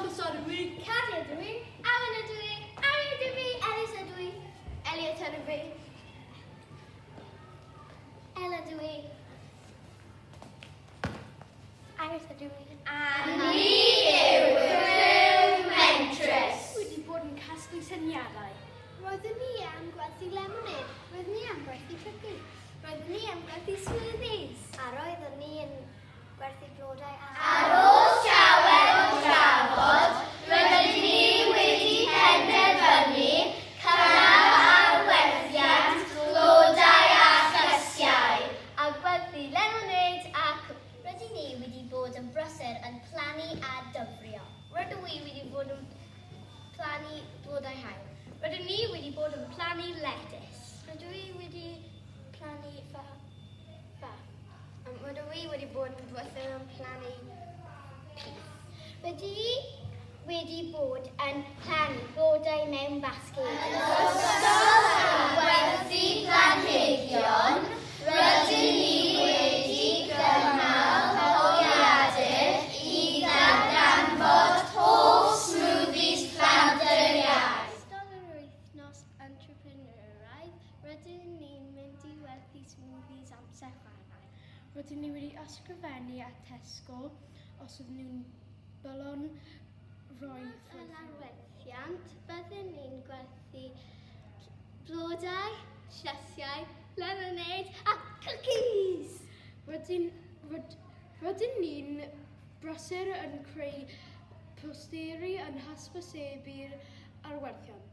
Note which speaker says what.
Speaker 1: Thomas ydw i.
Speaker 2: Cari ydw i. Alan ydw i. Ari ydw i. Elis ydw i. Elliot ydw i. Ella ydw i. Iris ydw i. A ni yw Criw Mentrus.
Speaker 1: Wedi bod yn casglu syniadau.
Speaker 2: Roeddwn ni am gwerthu lemonade. Roeddwn ni am gwerthu cookie. Roeddwn ni am gwerthu smoothies. A roeddwn ni yn gwerthu blodau a... Ar ôl llawer o drafod, roeddwn ni wedi penderfynu cynnal ar werthiant blodau a llysiau. A gwerthu lemonade a cookie. Roeddwn ni wedi bod yn brysur yn plannu a dyfrio. Roeddwn ni wedi bod yn plannu blodau haul. Rydyn ni wedi bod yn plannu lettuce. Rydw i wedi plannu fa. Rydw i wedi bod yn brysur yn plannu peas. Rydw i wedi bod yn plannu blodau mewn basged. Yn ystod gwerthu planhigion, rydyn ni wedi gynnal holiadur i ddarganfod hoff smoothies planteriad. Entrepreneuraidd, rydyn ni'n mynd i werthu smoothies amser chwarae.
Speaker 1: Rydyn ni wedi ysgrifennu at Tesco os ydyn nhw'n bylon rhoi
Speaker 2: Yn arwerthiant, byddwn ni'n gwerthu blodau, llysiau, lemonade a cookies.
Speaker 1: Rydyn ni'n brysur yn creu posteri yn hysbysebu'r arwerthiant.